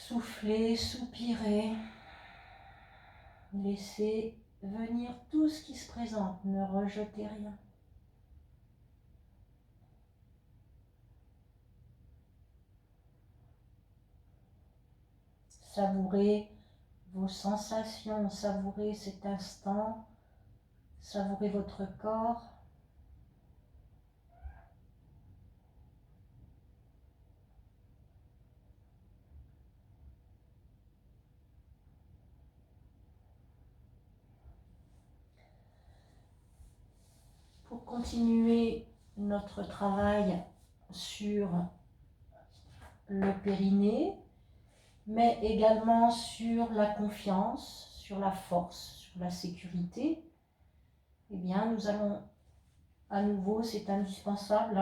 Soufflez, soupirez. Laissez venir tout ce qui se présente. Ne rejetez rien. Savourez vos sensations, savourez cet instant, savourez votre corps. Pour continuer notre travail sur le périnée, mais également sur la confiance, sur la force, sur la sécurité, eh bien, nous allons à nouveau, c'est indispensable,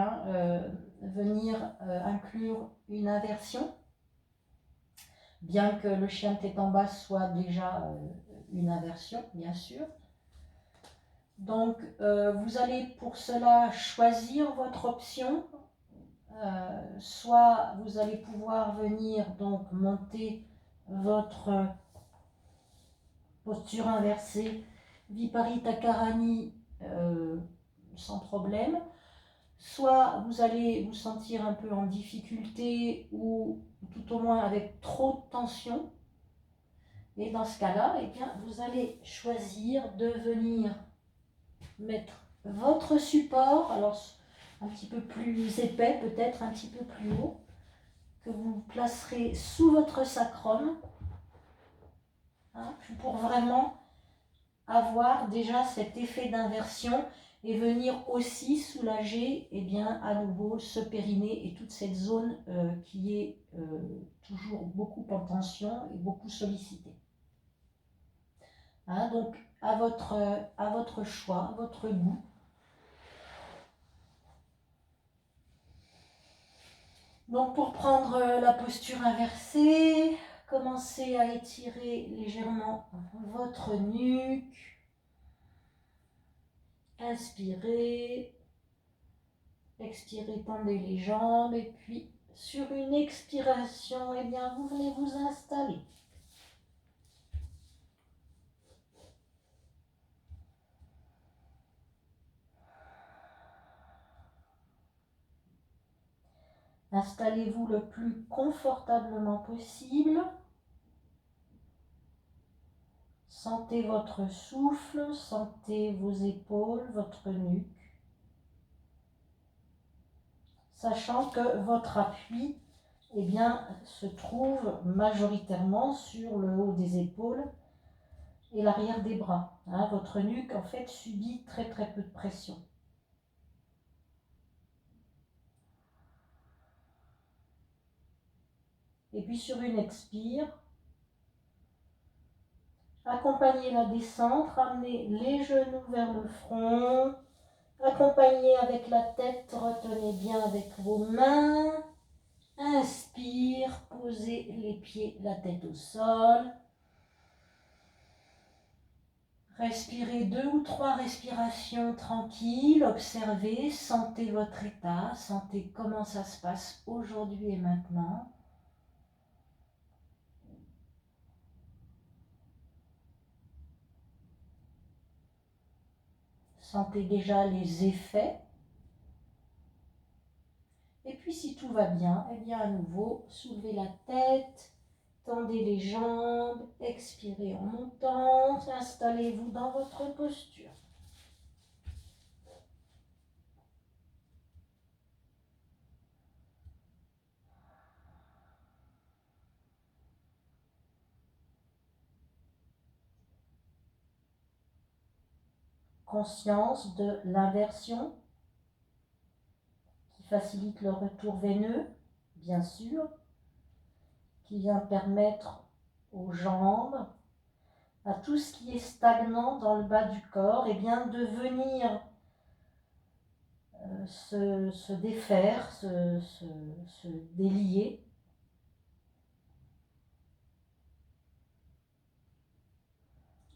venir inclure une inversion, bien que le chien tête en bas soit déjà une inversion, bien sûr. Donc, vous allez pour cela choisir votre option. Soit vous allez pouvoir venir donc monter votre posture inversée, Viparita Karani, sans problème. Soit vous allez vous sentir un peu en difficulté ou tout au moins avec trop de tension. Et dans ce cas-là, eh bien, vous allez choisir de venir mettre votre support, alors un petit peu plus épais, peut-être un petit peu plus haut, que vous placerez sous votre sacrum, pour vraiment avoir déjà cet effet d'inversion et venir aussi soulager à nouveau ce périnée et toute cette zone qui est toujours beaucoup en tension et beaucoup sollicitée. Donc à votre choix, à votre goût. Donc pour prendre la posture inversée, commencez à étirer légèrement votre nuque. Inspirez, expirez, tendez les jambes et puis sur une expiration, eh bien vous venez vous installer. Installez-vous le plus confortablement possible. Sentez votre souffle, sentez vos épaules, votre nuque. Sachant que votre appui se trouve majoritairement sur le haut des épaules et l'arrière des bras. Votre nuque en fait subit très peu de pression. Et puis sur une expire, accompagnez la descente, ramenez les genoux vers le front, accompagnez avec la tête, retenez bien avec vos mains. Inspire, posez les pieds, la tête au sol. Respirez 2 ou 3 respirations tranquilles, observez, sentez votre état, sentez comment ça se passe aujourd'hui et maintenant. Sentez déjà les effets. Et puis si tout va bien, à nouveau, soulevez la tête, tendez les jambes, expirez en montant, installez-vous dans votre posture. Conscience de l'inversion qui facilite le retour veineux, bien sûr, qui vient permettre aux jambes, à tout ce qui est stagnant dans le bas du corps, de venir se défaire, se délier.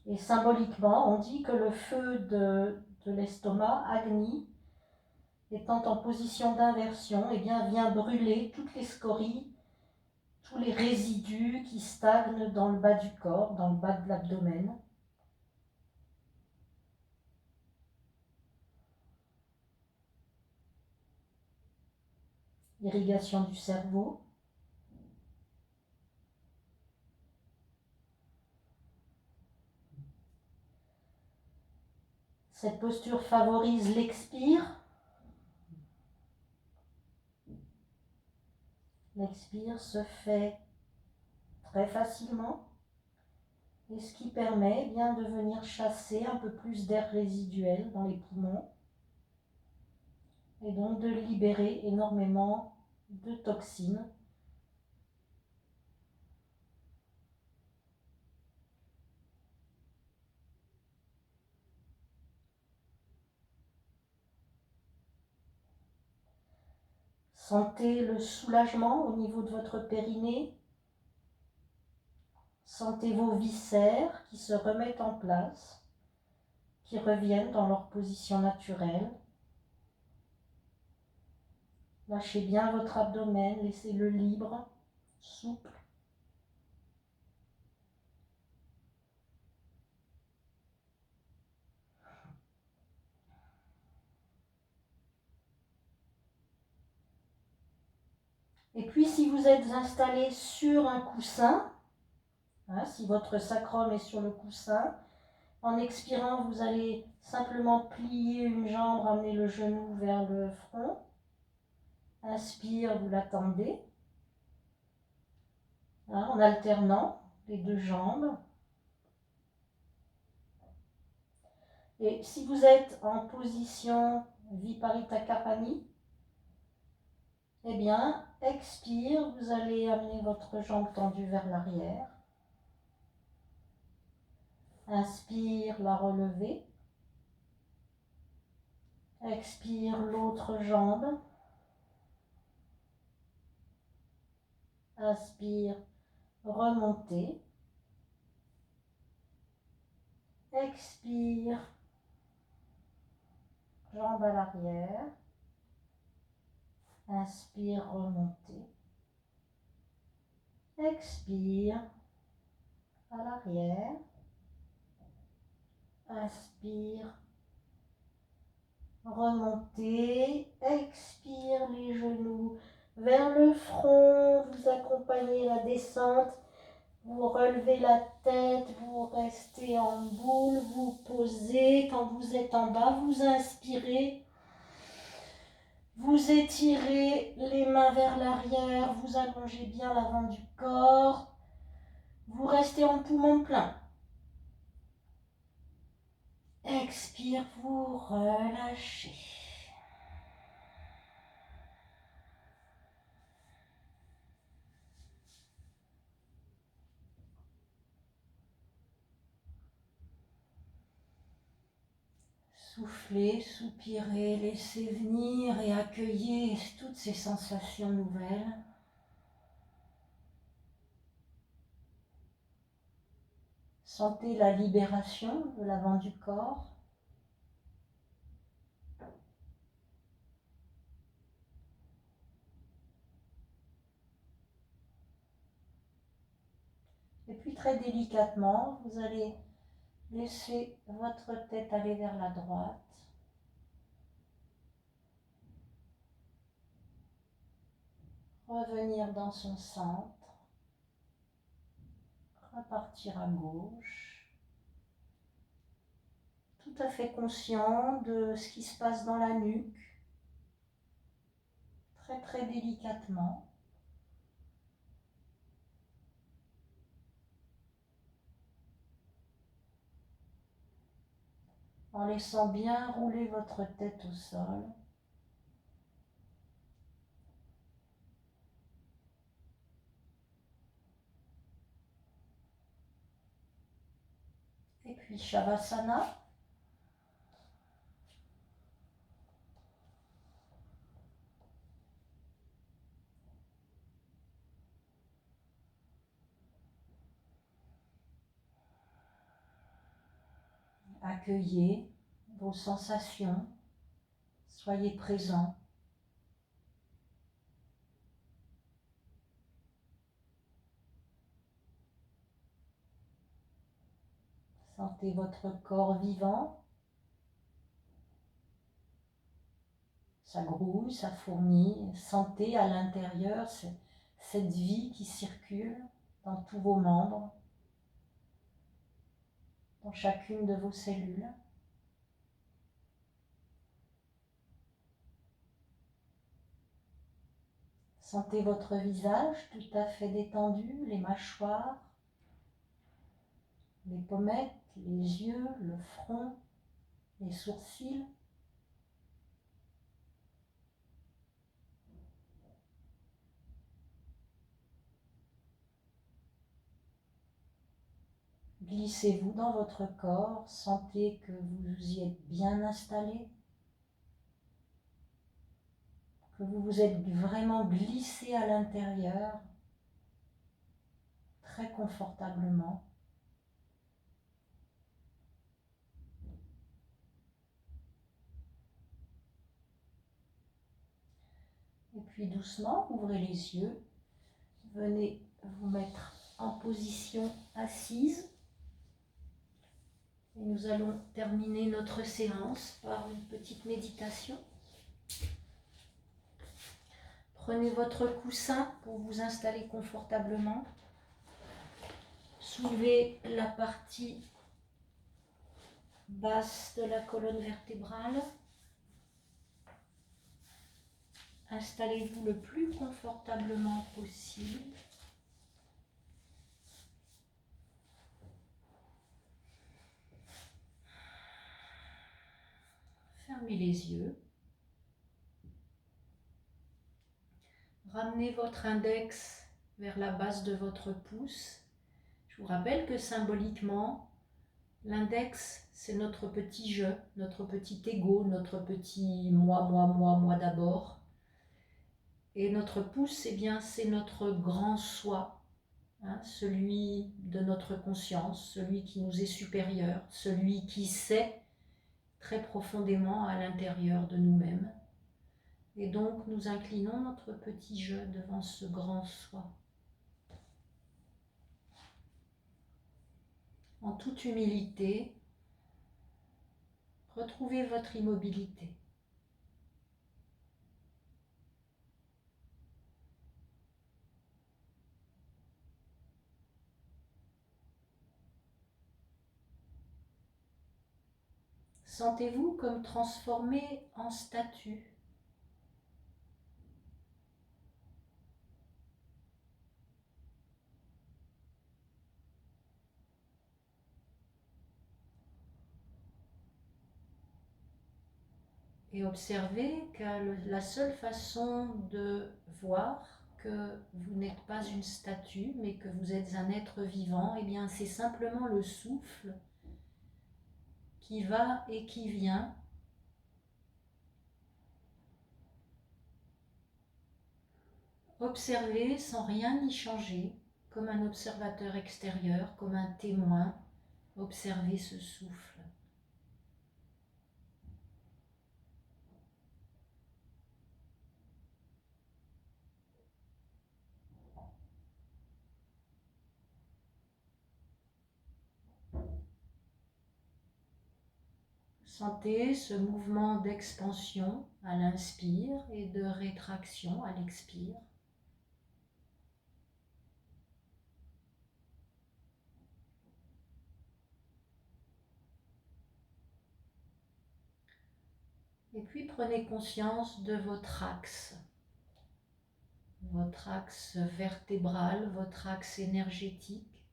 Et symboliquement, on dit que le feu de l'estomac, Agni, étant en position d'inversion, vient brûler toutes les scories, tous les résidus qui stagnent dans le bas du corps, dans le bas de l'abdomen. Irrigation du cerveau. Cette posture favorise l'expire. L'expire se fait très facilement, et ce qui permet bien de venir chasser un peu plus d'air résiduel dans les poumons et donc de libérer énormément de toxines. Sentez le soulagement au niveau de votre périnée. Sentez vos viscères qui se remettent en place, qui reviennent dans leur position naturelle. Lâchez bien votre abdomen, laissez-le libre, souple. Et puis si vous êtes installé sur un coussin, si votre sacrum est sur le coussin, en expirant, vous allez simplement plier une jambe, ramener le genou vers le front. Inspire, vous l'attendez, en alternant les deux jambes. Et si vous êtes en position Viparita Kapani, eh bien, expire, vous allez amener votre jambe tendue vers l'arrière. Inspire, la relever. Expire, l'autre jambe. Inspire, remonter. Expire, jambe à l'arrière. Inspire, remonter. Expire, à l'arrière. Inspire, remontez. Expire, les genoux vers le front. Vous accompagnez la descente. Vous relevez la tête, vous restez en boule, vous posez. Quand vous êtes en bas, vous inspirez. Vous étirez les mains vers l'arrière, vous allongez bien l'avant du corps. Vous restez en poumon plein. Expire, vous relâchez. Soufflez, soupirez, laissez venir et accueillez toutes ces sensations nouvelles. Sentez la libération de l'avant du corps. Et puis très délicatement, vous allez laisser votre tête aller vers la droite. Revenir dans son centre. Repartir à gauche. Tout à fait conscient de ce qui se passe dans la nuque. Très très délicatement. En laissant bien rouler votre tête au sol. Et puis Shavasana. Accueillez vos sensations. Soyez présent. Sentez votre corps vivant. Ça grouille, ça fourmille. Sentez à l'intérieur cette vie qui circule dans tous vos membres, dans chacune de vos cellules. Sentez votre visage tout à fait détendu, les mâchoires, les pommettes, les yeux, le front, les sourcils. Glissez-vous dans votre corps, sentez que vous y êtes bien installé, que vous vous êtes vraiment glissé à l'intérieur, très confortablement. Et puis doucement, ouvrez les yeux, venez vous mettre en position assise. Et nous allons terminer notre séance par une petite méditation. Prenez votre coussin pour vous installer confortablement. Soulevez la partie basse de la colonne vertébrale. Installez-vous le plus confortablement possible. Fermez les yeux. Ramenez votre index vers la base de votre pouce. Je vous rappelle que symboliquement, l'index, c'est notre petit je, notre petit ego, notre petit moi d'abord. Et notre pouce, eh bien, c'est notre grand soi, hein, celui de notre conscience, celui qui nous est supérieur, celui qui sait très profondément à l'intérieur de nous-mêmes. Et donc, nous inclinons notre petit je devant ce grand soi. En toute humilité, retrouvez votre immobilité. Sentez-vous comme transformé en statue. Et observez que la seule façon de voir que vous n'êtes pas une statue, mais que vous êtes un être vivant, eh bien c'est simplement le souffle qui va et qui vient. Observez sans rien y changer, comme un observateur extérieur, comme un témoin. Observez ce souffle. Sentez ce mouvement d'expansion à l'inspire et de rétraction à l'expire. Et puis prenez conscience de votre axe vertébral, votre axe énergétique,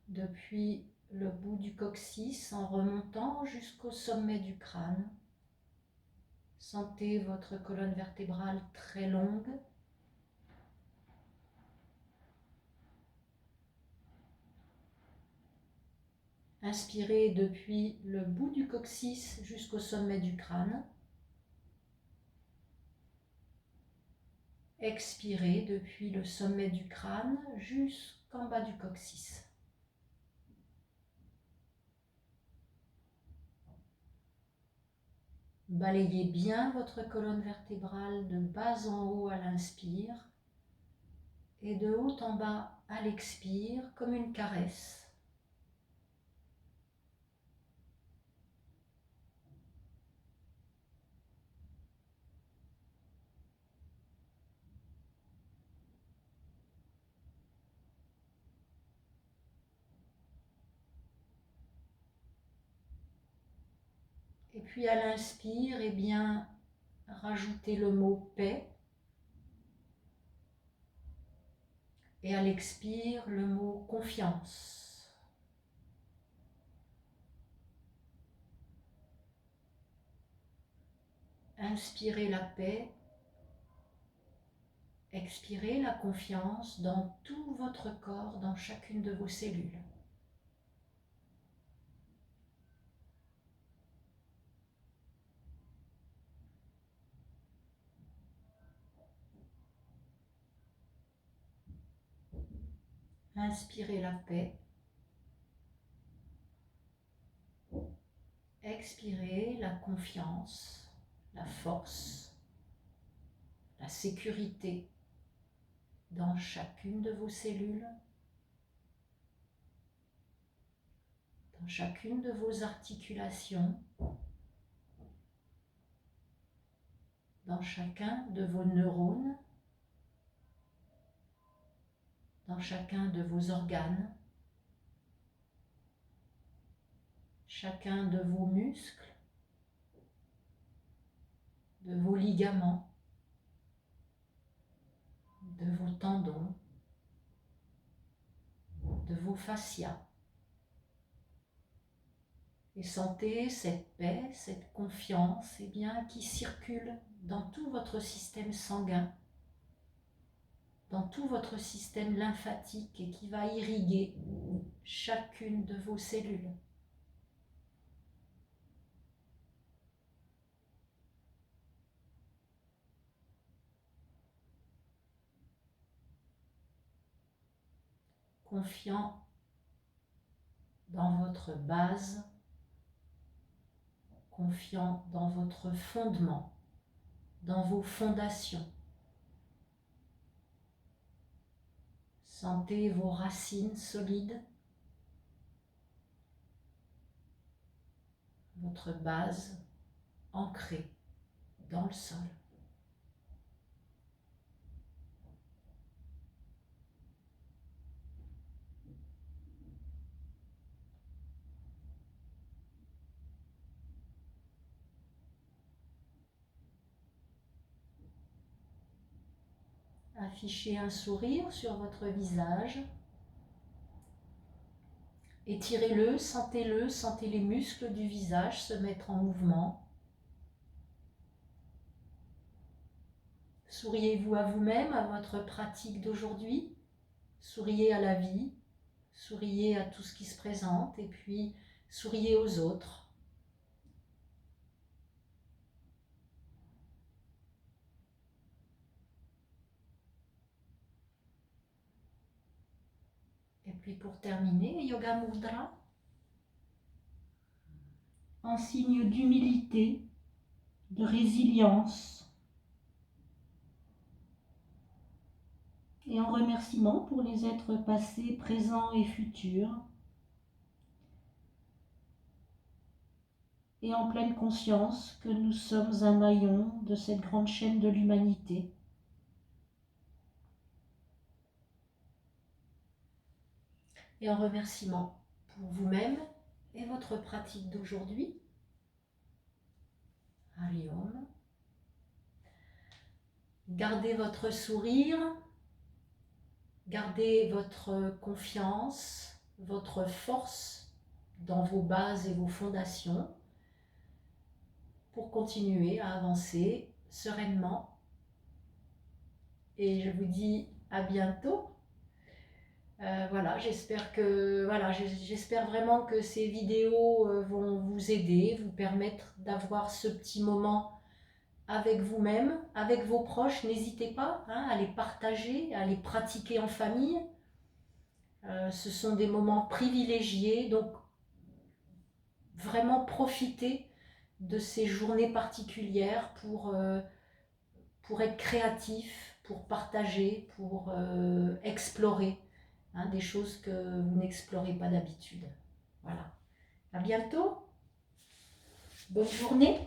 depuis le bout du coccyx en remontant jusqu'au sommet du crâne. Sentez votre colonne vertébrale très longue. Inspirez depuis le bout du coccyx jusqu'au sommet du crâne. Expirez depuis le sommet du crâne jusqu'en bas du coccyx. Balayez bien votre colonne vertébrale de bas en haut à l'inspire et de haut en bas à l'expire comme une caresse. Et puis à l'inspire, eh bien, rajoutez le mot paix. Et à l'expire, le mot confiance. Inspirez la paix. Expirez la confiance dans tout votre corps, dans chacune de vos cellules. Inspirez la paix. Expirez la confiance, la force, la sécurité dans chacune de vos cellules, dans chacune de vos articulations, dans chacun de vos neurones, dans chacun de vos organes, chacun de vos muscles, de vos ligaments, de vos tendons, de vos fascias. Et sentez cette paix, cette confiance, eh bien, qui circule dans tout votre système sanguin, dans tout votre système lymphatique et qui va irriguer chacune de vos cellules. Confiant dans votre base, confiant dans votre fondement, dans vos fondations. Sentez vos racines solides, votre base ancrée dans le sol. Affichez un sourire sur votre visage. Étirez-le, sentez les muscles du visage se mettre en mouvement. Souriez-vous à vous-même, à votre pratique d'aujourd'hui. Souriez à la vie, souriez à tout ce qui se présente et puis souriez aux autres. Et puis pour terminer, Yoga Mudra, en signe d'humilité, de résilience et en remerciement pour les êtres passés, présents et futurs, et en pleine conscience que nous sommes un maillon de cette grande chaîne de l'humanité. Et en remerciement pour vous-même et votre pratique d'aujourd'hui. Hari Om. Gardez votre sourire, gardez votre confiance, votre force dans vos bases et vos fondations pour continuer à avancer sereinement. Et je vous dis à bientôt. Voilà, j'espère vraiment que ces vidéos vont vous aider, vous permettre d'avoir ce petit moment avec vous-même, avec vos proches. N'hésitez pas à les partager, à les pratiquer en famille. Ce sont des moments privilégiés, donc vraiment profitez de ces journées particulières pour être créatif, pour partager, pour explorer hein, des choses que vous n'explorez pas d'habitude. Voilà. À bientôt. Bonne journée.